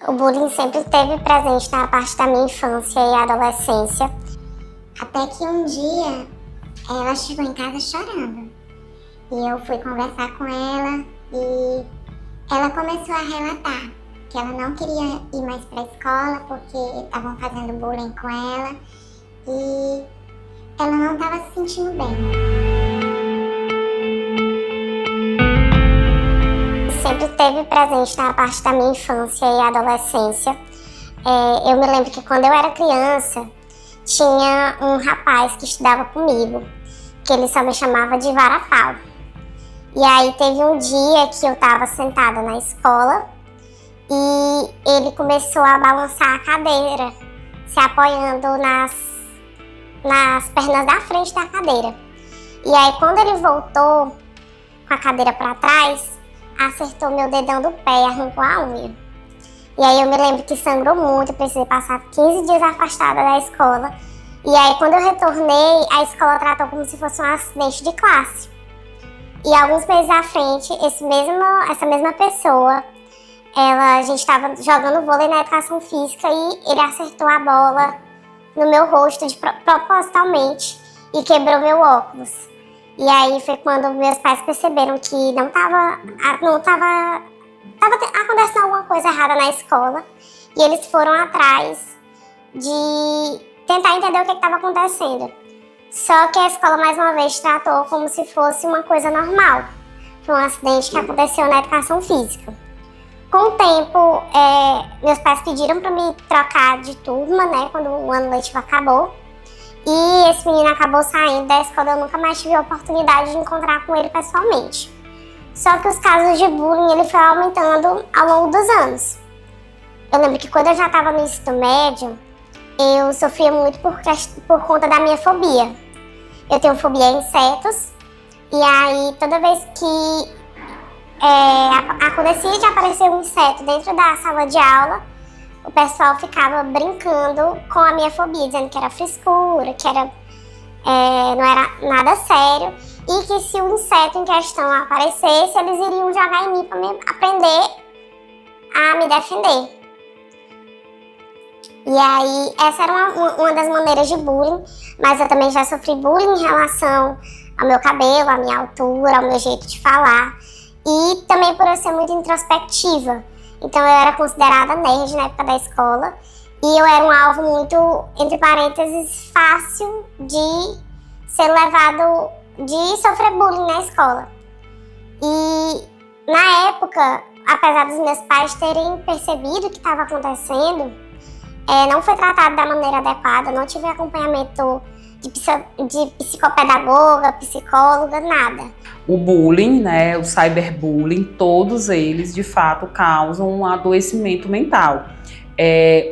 O bullying sempre esteve presente na parte da minha infância e adolescência. Até que um dia ela chegou em casa chorando. E eu fui conversar com ela e ela começou a relatar que ela não queria ir mais para a escola porque estavam fazendo bullying com ela e ela não estava se sentindo bem. Sempre esteve presente na parte da minha infância e adolescência. Eu me lembro que quando eu era criança, tinha um rapaz que estudava comigo, que ele só me chamava de Varapau. E aí teve um dia que eu estava sentada na escola e ele começou a balançar a cadeira, se apoiando nas pernas da frente da cadeira. E aí quando ele voltou com a cadeira para trás, acertou meu dedão do pé e arrancou a unha. E aí eu me lembro que sangrou muito, eu precisei passar 15 dias afastada da escola. E aí quando eu retornei, a escola tratou como se fosse um acidente de classe. E alguns meses à frente, essa mesma pessoa, a gente estava jogando vôlei na educação física e ele acertou a bola no meu rosto propositalmente e quebrou meu óculos. E aí foi quando meus pais perceberam que não tava acontecendo alguma coisa errada na escola. E eles foram atrás de tentar entender o que estava acontecendo. Só que a escola mais uma vez tratou como se fosse uma coisa normal. Foi um acidente que aconteceu na educação física. Com o tempo, meus pais pediram para me trocar de turma, né, quando o ano letivo acabou. E esse menino acabou saindo da escola, eu nunca mais tive a oportunidade de encontrar com ele pessoalmente. Só que os casos de bullying, ele foi aumentando ao longo dos anos. Eu lembro que quando eu já estava no ensino médio, eu sofria muito por conta da minha fobia. Eu tenho fobia a insetos, e aí toda vez que acontecia de aparecer um inseto dentro da sala de aula, o pessoal ficava brincando com a minha fobia, dizendo que era frescura, que não era nada sério, e que se o inseto em questão aparecesse, eles iriam jogar em mim para me aprender a me defender. E aí, essa era uma das maneiras de bullying, mas eu também já sofri bullying em relação ao meu cabelo, à minha altura, ao meu jeito de falar, e também por eu ser muito introspectiva. Então eu era considerada nerd na época da escola e eu era um alvo muito, entre parênteses, fácil de ser levado, de sofrer bullying na escola. E na época, apesar dos meus pais terem percebido o que estava acontecendo, não foi tratado da maneira adequada, não tive acompanhamento de psicopedagoga, psicóloga, nada. O bullying, né, o cyberbullying, todos eles de fato causam um adoecimento mental.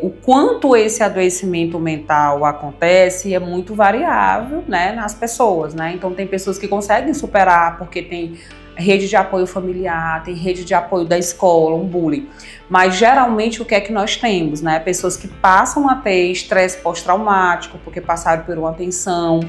O quanto esse adoecimento mental acontece é muito variável, né, nas pessoas, né? Então tem pessoas que conseguem superar porque tem rede de apoio familiar, tem rede de apoio da escola, um bullying. Mas geralmente o que é que nós temos, né? Pessoas que passam a ter estresse pós-traumático porque passaram por uma tensão,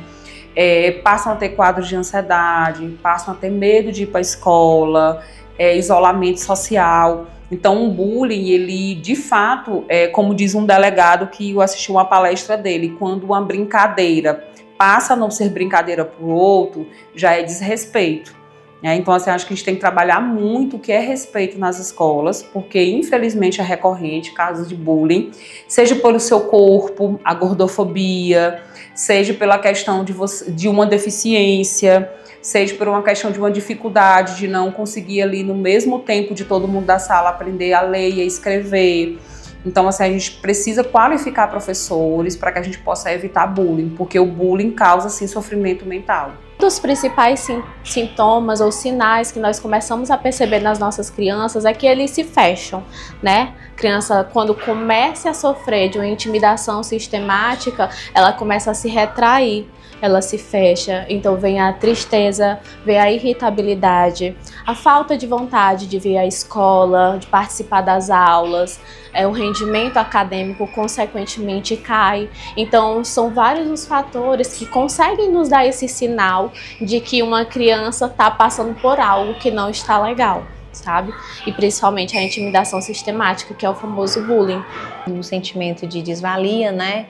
passam a ter quadros de ansiedade, passam a ter medo de ir para a escola, isolamento social. Então o bullying, ele de fato, como diz um delegado que eu assisti uma palestra dele, quando uma brincadeira passa a não ser brincadeira para o outro, já é desrespeito. Então, assim, acho que a gente tem que trabalhar muito o que é respeito nas escolas, porque, infelizmente, é recorrente casos de bullying, seja pelo seu corpo, a gordofobia, seja pela questão de uma deficiência, seja por uma questão de uma dificuldade de não conseguir ali no mesmo tempo de todo mundo da sala aprender a ler e a escrever. Então, assim, a gente precisa qualificar professores para que a gente possa evitar bullying, porque o bullying causa, sim, sofrimento mental. Um dos principais sintomas ou sinais que nós começamos a perceber nas nossas crianças é que eles se fecham, né? Criança, quando começa a sofrer de uma intimidação sistemática, ela começa a se retrair, ela se fecha, então vem a tristeza, vem a irritabilidade, a falta de vontade de vir à escola, de participar das aulas, o rendimento acadêmico consequentemente cai. Então são vários os fatores que conseguem nos dar esse sinal de que uma criança está passando por algo que não está legal. sabe? E principalmente a intimidação sistemática, que é o famoso bullying. O sentimento de desvalia, né?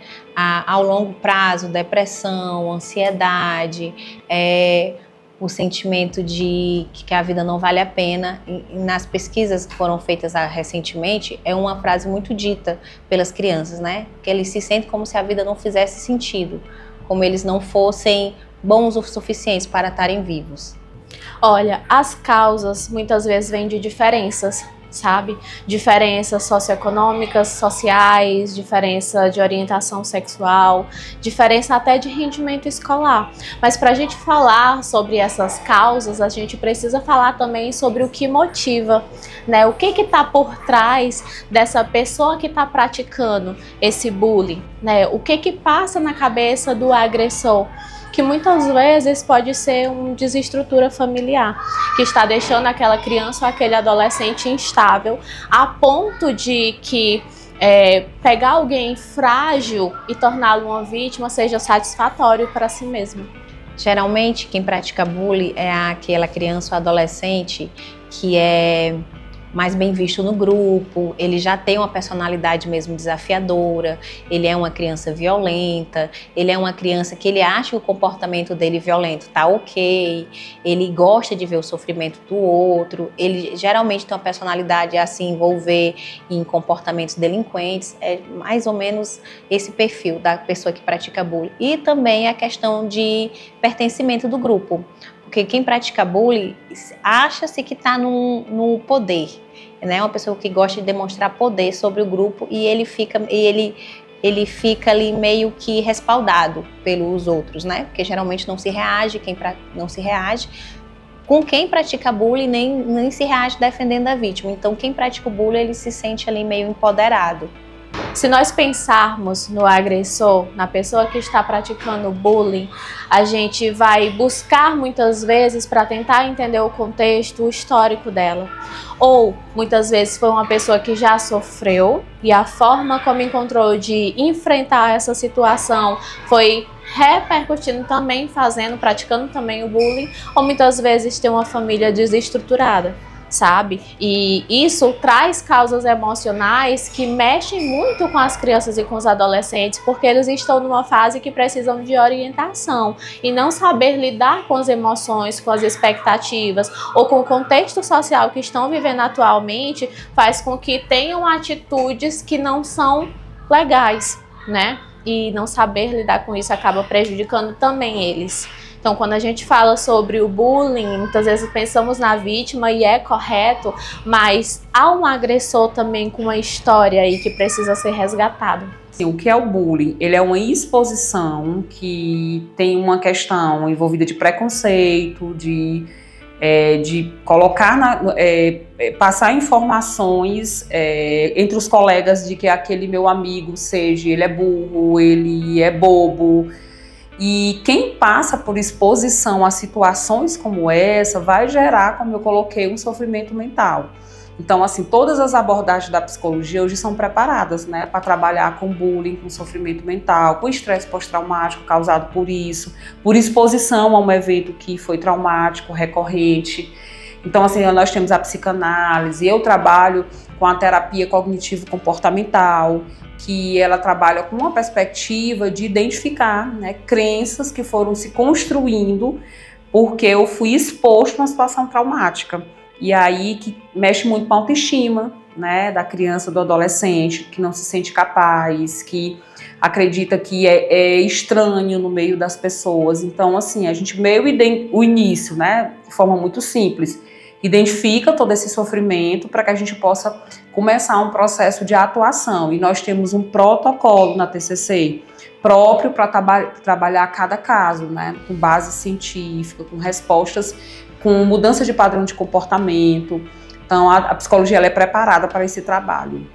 Ao longo prazo, depressão, ansiedade, o sentimento de que a vida não vale a pena. Nas pesquisas que foram feitas recentemente, é uma frase muito dita pelas crianças, né? Que eles se sentem como se a vida não fizesse sentido, como eles não fossem bons o suficientes para estarem vivos. Olha, as causas muitas vezes vêm de diferenças, sabe? Diferenças socioeconômicas, sociais, diferença de orientação sexual, diferença até de rendimento escolar. Mas para a gente falar sobre essas causas, a gente precisa falar também sobre o que motiva, né? O que está por trás dessa pessoa que está praticando esse bullying, né? O que passa na cabeça do agressor? Que muitas vezes pode ser uma desestrutura familiar, que está deixando aquela criança ou aquele adolescente instável, a ponto de que pegar alguém frágil e torná-lo uma vítima seja satisfatório para si mesmo. Geralmente, quem pratica bullying é aquela criança ou adolescente que é mais bem visto no grupo, ele já tem uma personalidade mesmo desafiadora, ele é uma criança violenta, ele é uma criança que ele acha que o comportamento dele violento tá ok, ele gosta de ver o sofrimento do outro, ele geralmente tem uma personalidade a se envolver em comportamentos delinquentes, é mais ou menos esse perfil da pessoa que pratica bullying. E também a questão de pertencimento do grupo. Porque quem pratica bullying acha-se que está no poder, né? Uma pessoa que gosta de demonstrar poder sobre o grupo e ele fica ali meio que respaldado pelos outros, né? Porque geralmente não se reage, não se reage. Com quem pratica bullying nem se reage defendendo a vítima. Então quem pratica o bullying ele se sente ali meio empoderado. Se nós pensarmos no agressor, na pessoa que está praticando bullying, a gente vai buscar muitas vezes para tentar entender o contexto, o histórico dela. Ou muitas vezes foi uma pessoa que já sofreu e a forma como encontrou de enfrentar essa situação foi repercutindo também, praticando também o bullying, ou muitas vezes tem uma família desestruturada, sabe? E isso traz causas emocionais que mexem muito com as crianças e com os adolescentes, porque eles estão numa fase que precisam de orientação e não saber lidar com as emoções, com as expectativas ou com o contexto social que estão vivendo atualmente faz com que tenham atitudes que não são legais, né? E não saber lidar com isso acaba prejudicando também eles. Então, quando a gente fala sobre o bullying, muitas vezes pensamos na vítima e é correto, mas há um agressor também com uma história aí que precisa ser resgatado. O que é o bullying? Ele é uma exposição que tem uma questão envolvida de preconceito, de colocar, passar informações entre os colegas de que aquele meu amigo, seja ele é burro, ele é bobo. E quem passa por exposição a situações como essa vai gerar, como eu coloquei, um sofrimento mental. Então, assim, todas as abordagens da psicologia hoje são preparadas, né, para trabalhar com bullying, com sofrimento mental, com estresse pós-traumático causado por isso, por exposição a um evento que foi traumático, recorrente. Então, assim, nós temos a psicanálise, eu trabalho com a terapia cognitivo-comportamental, que ela trabalha com uma perspectiva de identificar, né, crenças que foram se construindo porque eu fui exposto a uma situação traumática. E aí que mexe muito com a autoestima, né, da criança, do adolescente, que não se sente capaz, que acredita que é estranho no meio das pessoas. Então, assim, a gente o início, né, de forma muito simples, identifica todo esse sofrimento para que a gente possa começar um processo de atuação. E nós temos um protocolo na TCC próprio para trabalhar cada caso, né, com base científica, com respostas, com mudança de padrão de comportamento. Então, a psicologia ela é preparada para esse trabalho.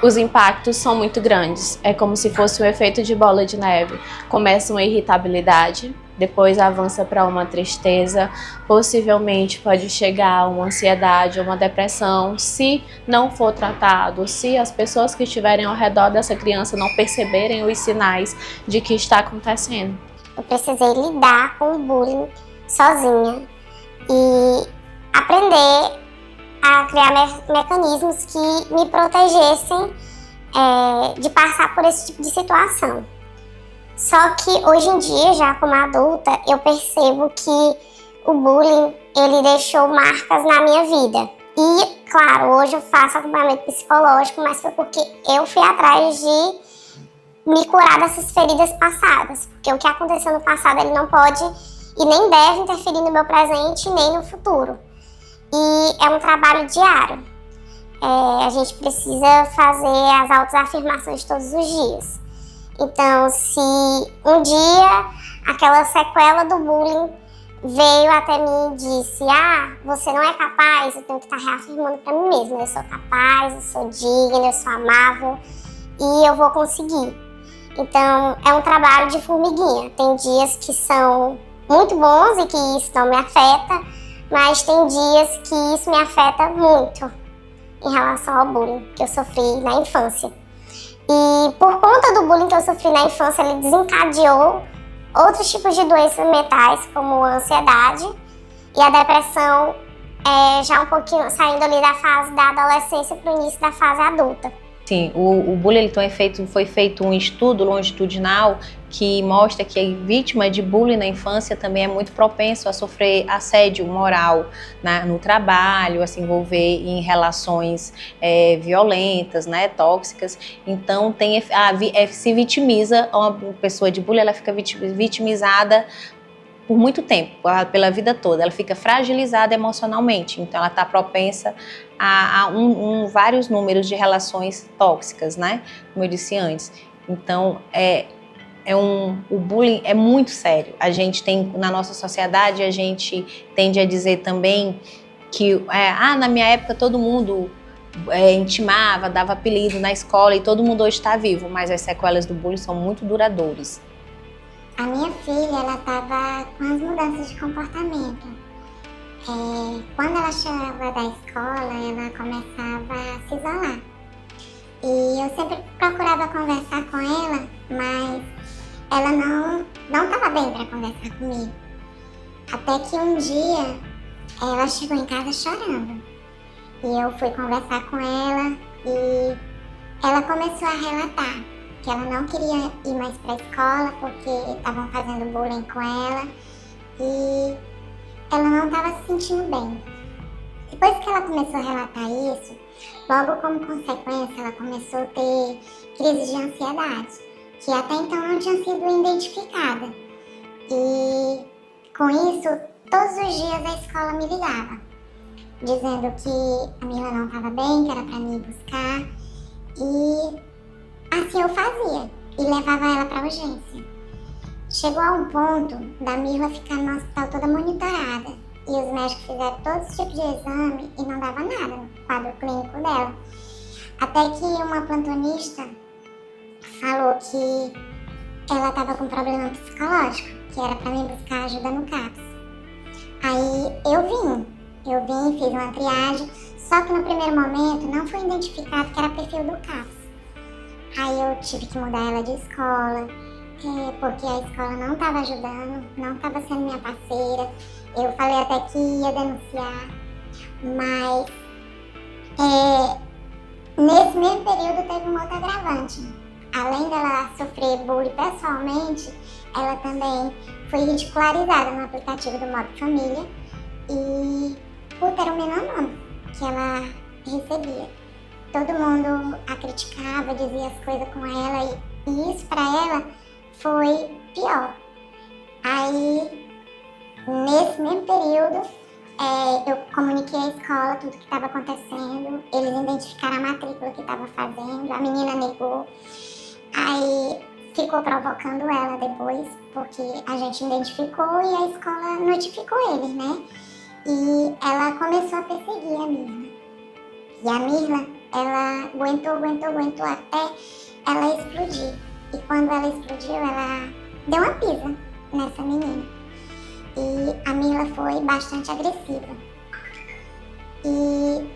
Os impactos são muito grandes. É como se fosse um efeito de bola de neve. Começa uma irritabilidade, depois avança para uma tristeza, possivelmente pode chegar a uma ansiedade, uma depressão, se não for tratado, se as pessoas que estiverem ao redor dessa criança não perceberem os sinais de que está acontecendo. Eu precisei lidar com o bullying sozinha e aprender a criar mecanismos que me protegessem de passar por esse tipo de situação. Só que hoje em dia, já como adulta, eu percebo que o bullying, ele deixou marcas na minha vida. E, claro, hoje eu faço acompanhamento psicológico, mas foi porque eu fui atrás de me curar dessas feridas passadas. Porque o que aconteceu no passado, ele não pode e nem deve interferir no meu presente nem no futuro. E é um trabalho diário. A gente precisa fazer as autoafirmações todos os dias. Então, se um dia aquela sequela do bullying veio até mim e disse: você não é capaz, eu tenho que estar reafirmando para mim mesma. Eu sou capaz, eu sou digna, eu sou amável e eu vou conseguir. Então, é um trabalho de formiguinha. Tem dias que são muito bons e que isso não me afeta, mas tem dias que isso me afeta muito em relação ao bullying que eu sofri na infância. E por conta do bullying que eu sofri na infância, ele desencadeou outros tipos de doenças mentais, como a ansiedade e a depressão, já um pouquinho saindo ali da fase da adolescência para o início da fase adulta. Sim, o bullying foi feito um estudo longitudinal que mostra que a vítima de bullying na infância também é muito propenso a sofrer assédio moral no trabalho, a se envolver em relações violentas, né, tóxicas. Então se vitimiza, uma pessoa de bullying, ela fica vitimizada por muito tempo, pela vida toda. Ela fica fragilizada emocionalmente, então ela está propensa a vários números de relações tóxicas, né? Como eu disse antes. Então, o bullying é muito sério. A gente tem, na nossa sociedade, a gente tende a dizer também que, na minha época todo mundo intimava, dava apelido na escola e todo mundo hoje está vivo, mas as sequelas do bullying são muito duradouras. A minha filha, ela estava com as mudanças de comportamento. Quando ela chegava da escola, ela começava a se isolar. E eu sempre procurava conversar com ela, mas ela não estava bem para conversar comigo. Até que um dia, ela chegou em casa chorando. E eu fui conversar com ela e ela começou a relatar que ela não queria ir mais para a escola porque estavam fazendo bullying com ela e ela não estava se sentindo bem. Depois que ela começou a relatar isso, logo como consequência ela começou a ter crises de ansiedade, que até então não tinha sido identificada. E com isso, todos os dias a escola me ligava, dizendo que a Mila não estava bem, que era para me buscar, e assim eu fazia e levava ela para urgência. Chegou a um ponto da Mirla ficar no hospital toda monitorada e os médicos fizeram todos os tipos de exame e não dava nada no quadro clínico dela. Até que uma plantonista falou que ela estava com problema psicológico, que era para mim buscar ajuda no CAPS. Aí eu vim, fiz uma triagem, só que no primeiro momento não foi identificado que era perfil do CAPS. Aí eu tive que mudar ela de escola, porque a escola não estava ajudando, não estava sendo minha parceira. Eu falei até que ia denunciar, mas nesse mesmo período teve uma outra agravante. Além dela sofrer bullying pessoalmente, ela também foi ridicularizada no aplicativo do Mob Família e por ter o menor nome que ela recebia. Todo mundo a criticava, dizia as coisas com ela e isso para ela foi pior. Aí, nesse mesmo período, eu comuniquei à escola tudo que estava acontecendo, eles identificaram a matrícula que estava fazendo, a menina negou, aí ficou provocando ela depois, porque a gente identificou e a escola notificou eles, né? E ela começou a perseguir a Mirla. E a Mirla, ela aguentou até ela explodir. E quando ela explodiu, ela deu uma pisa nessa menina. E a Mirla foi bastante agressiva. E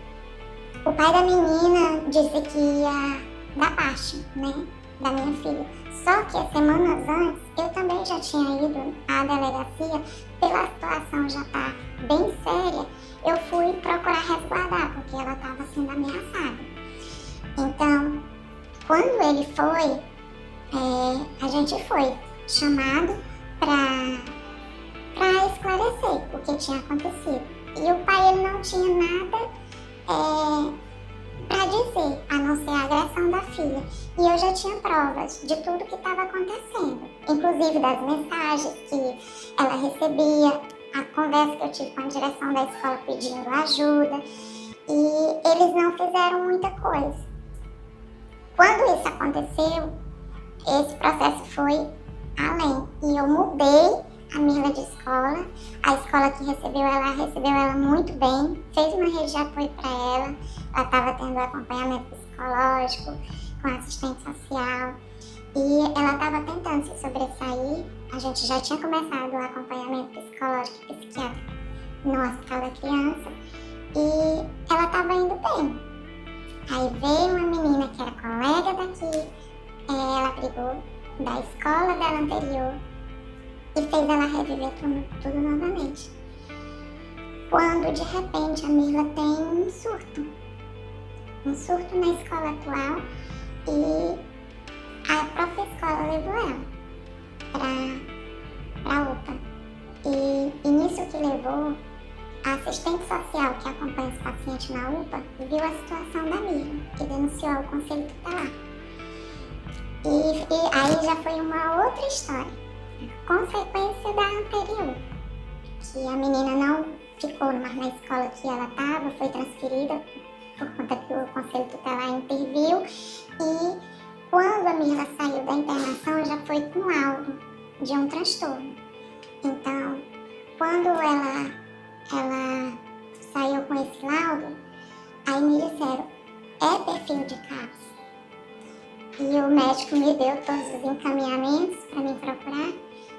o pai da menina disse que ia dar parte parte, né, da minha filha. Só que semanas antes, eu também já tinha ido à delegacia, pela situação já estar bem séria, eu fui procurar resguardar, porque ela estava sendo ameaçada. Então, quando ele foi, a gente foi chamado para esclarecer o que tinha acontecido. E o pai, ele não tinha nada para dizer, a não ser a agressão da filha. E eu já tinha provas de tudo que estava acontecendo, inclusive das mensagens que ela recebia, a conversa que eu tive com a direção da escola pedindo ajuda, e eles não fizeram muita coisa. Quando isso aconteceu, esse processo foi além, e eu mudei a Mirla de escola. A escola que recebeu ela muito bem, fez uma rede de apoio para ela estava tendo acompanhamento psicológico com assistente social e ela estava tentando se sobressair. A gente já tinha começado o acompanhamento psicológico e psiquiátrico no Hospital da Criança e ela estava indo bem. Aí veio uma menina que era colega daqui, ela brigou da escola dela anterior e fez ela reviver tudo novamente. Quando de repente a Mirla tem um surto na escola atual e a própria escola levou ela para a UPA. E nisso que levou, a assistente social que acompanha os pacientes na UPA viu a situação da Mirla e denunciou ao conselho tutelar. E aí já foi uma outra história, consequência da anterior, que a menina não ficou mais na escola que ela estava, foi transferida por conta que o conselho tutelar interviu e quando a Mirla saiu da internação já foi com laudo de um transtorno. Então, quando ela saiu com esse laudo, aí me disseram, é perfil de CAPS. E o médico me deu todos os encaminhamentos para me procurar.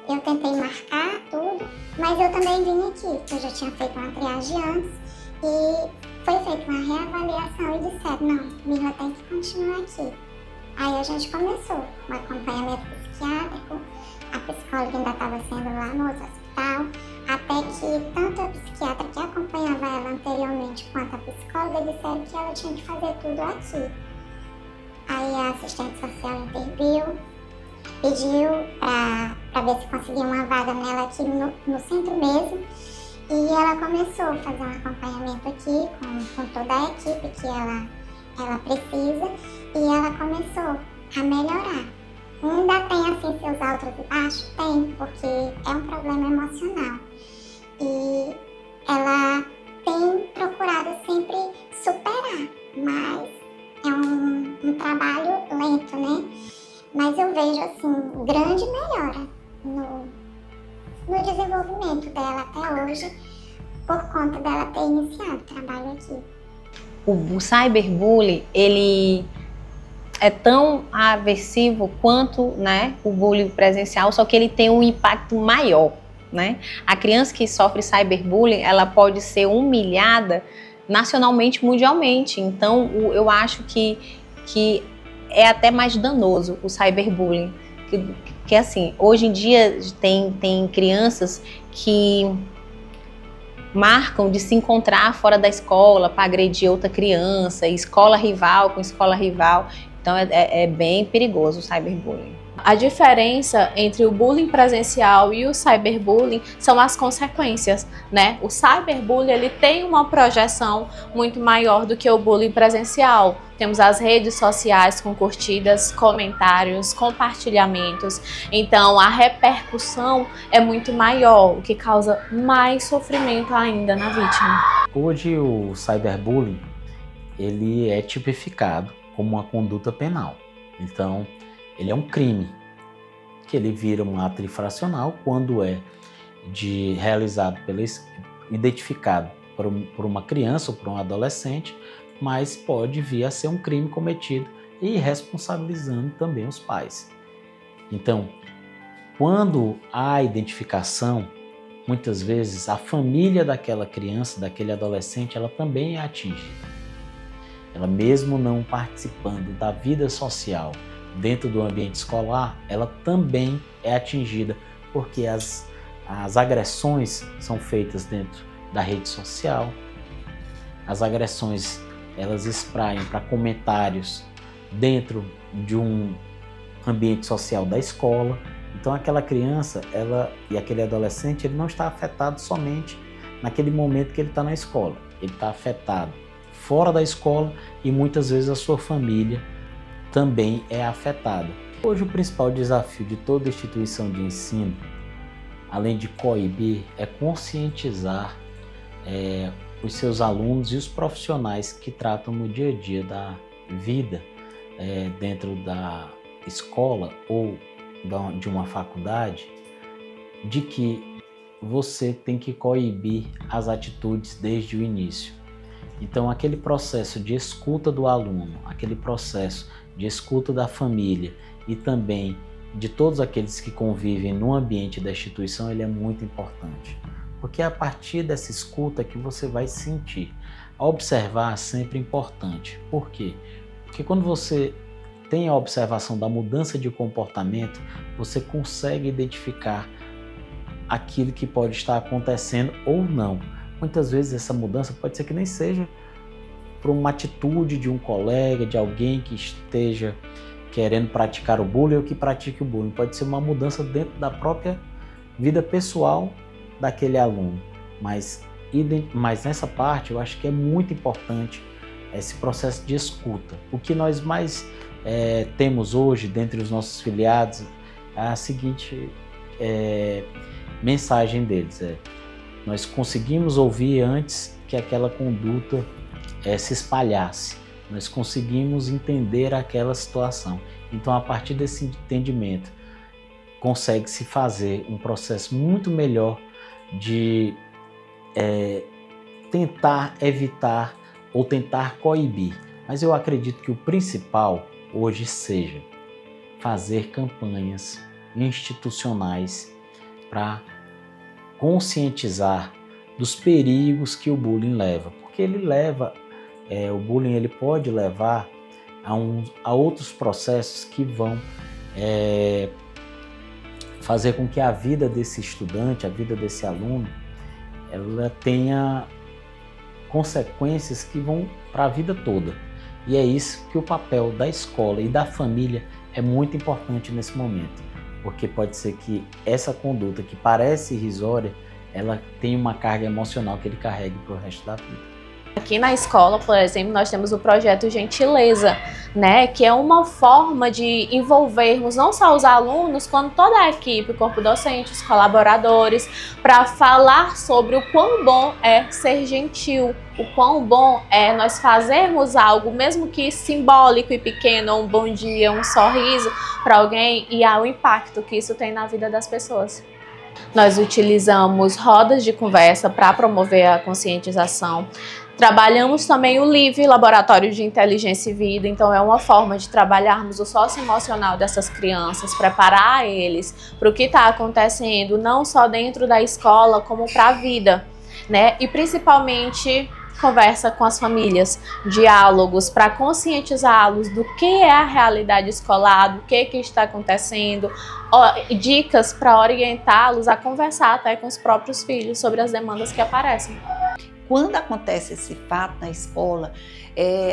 Eu tentei marcar tudo, mas eu também vim aqui, eu já tinha feito uma triagem antes e foi feita uma reavaliação e disseram, não, Mirla tem que continuar aqui. Aí a gente começou o acompanhamento psiquiátrico, a psicóloga ainda estava sendo lá no outro hospital, até que tanto a psiquiatra que acompanhava ela anteriormente quanto a psicóloga disseram que ela tinha que fazer tudo aqui. Aí a assistente social interviu, pediu para ver se conseguia uma vaga nela aqui no centro mesmo. E ela começou a fazer um acompanhamento aqui com toda a equipe que ela precisa. E ela começou a melhorar. Ainda tem assim seus altos e baixos? Tem, porque é um problema emocional. E ela tem procurado sempre superar, mas é um trabalho lento, né? Mas eu vejo, assim, grande melhora no desenvolvimento dela até hoje, por conta dela ter iniciado o trabalho aqui. O cyberbullying, ele é tão aversivo quanto, né, o bullying presencial, só que ele tem um impacto maior, né? A criança que sofre cyberbullying, ela pode ser humilhada nacionalmente, mundialmente. Então, eu acho que é até mais danoso o cyberbullying. Que assim, hoje em dia tem crianças que marcam de se encontrar fora da escola para agredir outra criança, escola rival com escola rival. Então é bem perigoso o cyberbullying. A diferença entre o bullying presencial e o cyberbullying são as consequências, né? O cyberbullying, ele tem uma projeção muito maior do que o bullying presencial. Temos as redes sociais com curtidas, comentários, compartilhamentos. Então, a repercussão é muito maior, o que causa mais sofrimento ainda na vítima. Hoje, o cyberbullying, ele é tipificado como uma conduta penal. Então, ele é um crime, que ele vira um ato infracional quando é realizado, identificado por uma criança ou por um adolescente, mas pode vir a ser um crime cometido e responsabilizando também os pais. Então, quando há identificação, muitas vezes a família daquela criança, daquele adolescente, ela também é atingida. ela mesmo não participando da vida social dentro do ambiente escolar, ela também é atingida, porque as agressões são feitas dentro da rede social, as agressões elas espraiam para comentários dentro de um ambiente social da escola. Então aquela criança e aquele adolescente, ele não está afetado somente naquele momento que ele está na escola, ele está afetado fora da escola e muitas vezes a sua família também é afetada. Hoje o principal desafio de toda instituição de ensino, além de coibir, é conscientizar os seus alunos e os profissionais que tratam no dia a dia da vida dentro da escola ou de uma faculdade, de que você tem que coibir as atitudes desde o início. Então, aquele processo de escuta do aluno, aquele processo de escuta da família e também de todos aqueles que convivem no ambiente da instituição, ele é muito importante. Porque é a partir dessa escuta que você vai sentir. A observar é sempre importante. Por quê? Porque quando você tem a observação da mudança de comportamento, você consegue identificar aquilo que pode estar acontecendo ou não. Muitas vezes essa mudança pode ser que nem seja por uma atitude de um colega, de alguém que esteja querendo praticar o bullying ou que pratique o bullying. Pode ser uma mudança dentro da própria vida pessoal daquele aluno. Mas nessa parte eu acho que é muito importante esse processo de escuta. O que nós mais temos hoje dentre os nossos filiados é a seguinte mensagem deles: nós conseguimos ouvir antes que aquela conduta se espalhasse, nós conseguimos entender aquela situação. Então, a partir desse entendimento, consegue-se fazer um processo muito melhor de tentar evitar ou tentar coibir. Mas eu acredito que o principal hoje seja fazer campanhas institucionais para conscientizar dos perigos que o bullying leva, porque ele leva, o bullying ele pode levar a outros processos que vão fazer com que a vida desse estudante, a vida desse aluno, ela tenha consequências que vão para a vida toda. E é isso que o papel da escola e da família é muito importante nesse momento, porque pode ser que essa conduta que parece irrisória, ela tenha uma carga emocional que ele carregue para o resto da vida. Aqui na escola, por exemplo, nós temos o projeto Gentileza, né, que é uma forma de envolvermos não só os alunos, quanto toda a equipe, o corpo docente, os colaboradores, para falar sobre o quão bom é ser gentil, o quão bom é nós fazermos algo, mesmo que simbólico e pequeno, um bom dia, um sorriso para alguém, e o impacto que isso tem na vida das pessoas. Nós utilizamos rodas de conversa para promover a conscientização. Trabalhamos também o LIV, Laboratório de Inteligência e Vida, então é uma forma de trabalharmos o socioemocional dessas crianças, preparar eles para o que está acontecendo, não só dentro da escola, como para a vida, né? E principalmente conversa com as famílias, diálogos para conscientizá-los do que é a realidade escolar, do que está acontecendo, dicas para orientá-los a conversar até com os próprios filhos sobre as demandas que aparecem. Quando acontece esse fato na escola,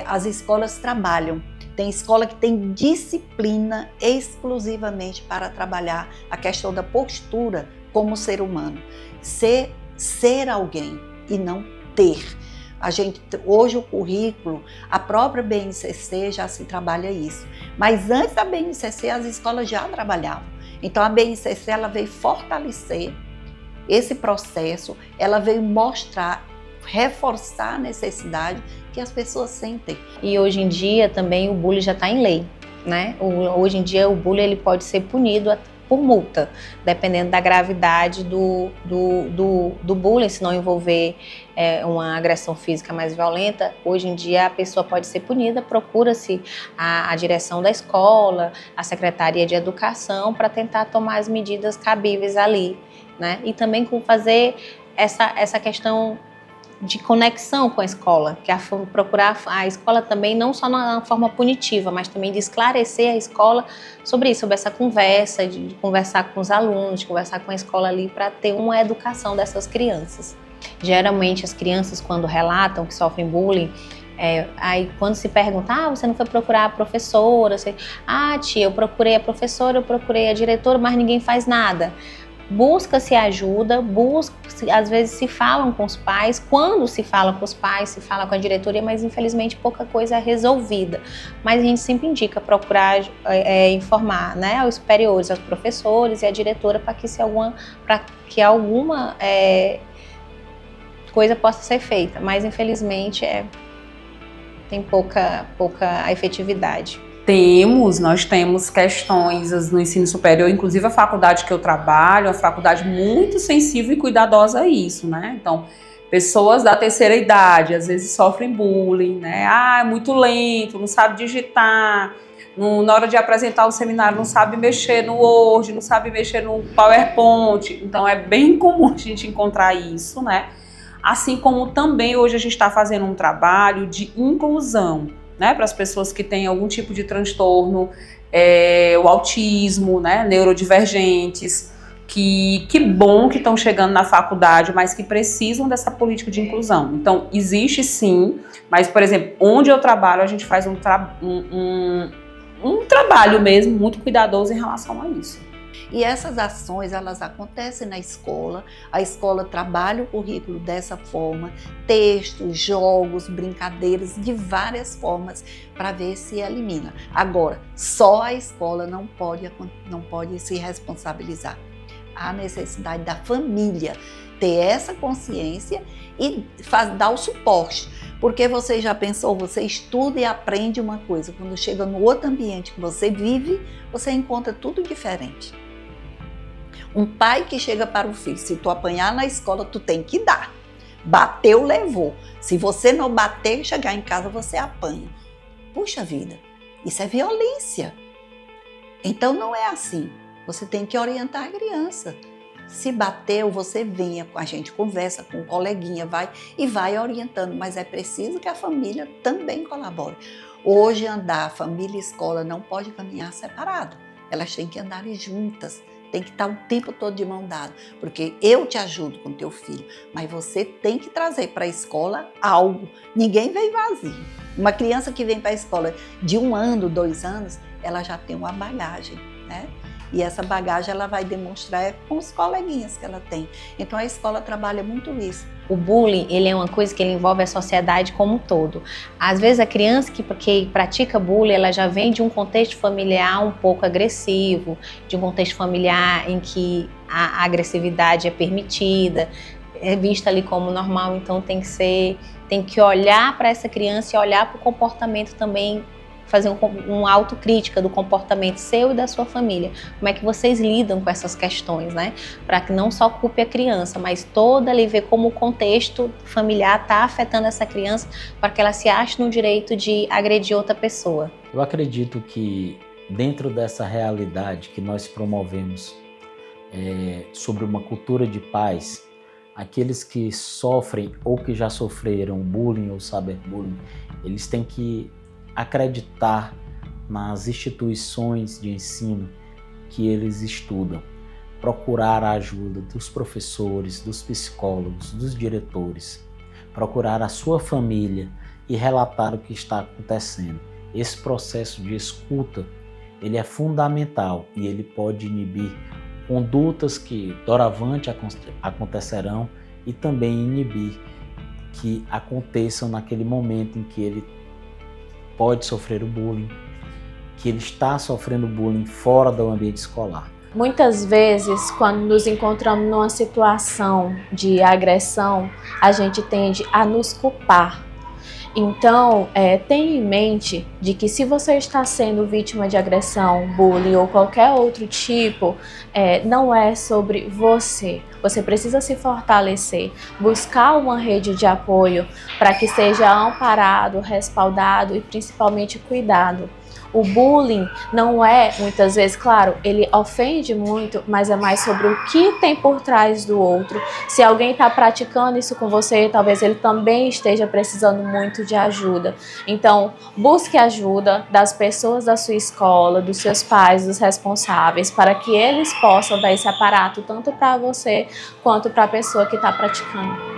as escolas trabalham. Tem escola que tem disciplina exclusivamente para trabalhar a questão da postura como ser humano. Ser alguém e não ter. Hoje o currículo, a própria BNCC já se trabalha isso. Mas antes da BNCC, as escolas já trabalhavam. Então a BNCC ela veio fortalecer esse processo, ela veio mostrar, reforçar a necessidade que as pessoas sentem. E hoje em dia também o bullying já está em lei, né? Hoje em dia o bullying ele pode ser punido por multa, dependendo da gravidade do bullying, se não envolver uma agressão física mais violenta. Hoje em dia a pessoa pode ser punida, procura-se a direção da escola, a Secretaria de Educação para tentar tomar as medidas cabíveis ali, né? E também com fazer essa questão de conexão com a escola, que é procurar a escola também não só na forma punitiva, mas também de esclarecer a escola sobre isso, sobre essa conversa, de conversar com os alunos, de conversar com a escola ali para ter uma educação dessas crianças. Geralmente as crianças, quando relatam que sofrem bullying, aí quando se pergunta, você não foi procurar a professora? Tia, eu procurei a professora, eu procurei a diretora, mas ninguém faz nada. Busca-se ajuda, às vezes se falam com os pais, quando se fala com os pais, se fala com a diretoria, mas infelizmente pouca coisa é resolvida. Mas a gente sempre indica procurar informar, né, aos superiores, aos professores e à diretora para que alguma coisa possa ser feita, mas infelizmente tem pouca efetividade. Nós temos questões no ensino superior, inclusive a faculdade que eu trabalho, uma faculdade muito sensível e cuidadosa a isso, né? Então, pessoas da terceira idade, às vezes sofrem bullying, né? É muito lento, não sabe digitar, na hora de apresentar o seminário não sabe mexer no Word, não sabe mexer no PowerPoint. Então, é bem comum a gente encontrar isso, né? Assim como também hoje a gente está fazendo um trabalho de inclusão, né, para as pessoas que têm algum tipo de transtorno, o autismo, né, neurodivergentes, que bom que estão chegando na faculdade, mas que precisam dessa política de inclusão. Então, existe sim, mas, por exemplo, onde eu trabalho, a gente faz um trabalho mesmo muito cuidadoso em relação a isso. E essas ações, elas acontecem na escola, a escola trabalha o currículo dessa forma, textos, jogos, brincadeiras, de várias formas, para ver se elimina. Agora, só a escola não pode se responsabilizar. Há necessidade da família ter essa consciência e dar o suporte. Porque você já pensou, você estuda e aprende uma coisa, quando chega no outro ambiente que você vive, você encontra tudo diferente. Um pai que chega para o filho, se tu apanhar na escola, tu tem que dar. Bateu, levou. Se você não bater, chegar em casa, você apanha. Puxa vida, isso é violência. Então não é assim. Você tem que orientar a criança. Se bateu, você venha com a gente, conversa com o coleguinha, vai orientando. Mas é preciso que a família também colabore. Hoje família e escola não pode caminhar separado. Elas têm que andar juntas. Tem que estar o tempo todo de mão dada, porque eu te ajudo com teu filho, mas você tem que trazer para a escola algo. Ninguém vem vazio. Uma criança que vem para a escola de 1 ano, 2 anos, ela já tem uma bagagem, né? E essa bagagem ela vai demonstrar com os coleguinhas que ela tem. Então a escola trabalha muito isso. O bullying, ele é uma coisa que ele envolve a sociedade como um todo. Às vezes a criança que pratica bullying, ela já vem de um contexto familiar um pouco agressivo, de um contexto familiar em que a agressividade é permitida, é vista ali como normal, então tem que olhar para essa criança e olhar para o comportamento também, fazer uma autocrítica do comportamento seu e da sua família. Como é que vocês lidam com essas questões, né? Para que não só culpe a criança, mas toda ali ver como o contexto familiar está afetando essa criança para que ela se ache no direito de agredir outra pessoa. Eu acredito que dentro dessa realidade que nós promovemos sobre uma cultura de paz, aqueles que sofrem ou que já sofreram bullying ou cyberbullying, eles têm que acreditar nas instituições de ensino que eles estudam, procurar a ajuda dos professores, dos psicólogos, dos diretores, procurar a sua família e relatar o que está acontecendo. Esse processo de escuta, ele é fundamental e ele pode inibir condutas que doravante acontecerão e também inibir que aconteçam naquele momento em que ele pode sofrer o bullying, que ele está sofrendo bullying fora do ambiente escolar. Muitas vezes, quando nos encontramos numa situação de agressão, a gente tende a nos culpar. Então, tenha em mente de que se você está sendo vítima de agressão, bullying ou qualquer outro tipo, não é sobre você. Você precisa se fortalecer, buscar uma rede de apoio para que seja amparado, respaldado e principalmente cuidado. O bullying não é, muitas vezes, claro, ele ofende muito, mas é mais sobre o que tem por trás do outro. Se alguém está praticando isso com você, talvez ele também esteja precisando muito de ajuda. Então, busque ajuda das pessoas da sua escola, dos seus pais, dos responsáveis, para que eles possam dar esse aparato tanto para você quanto para a pessoa que está praticando.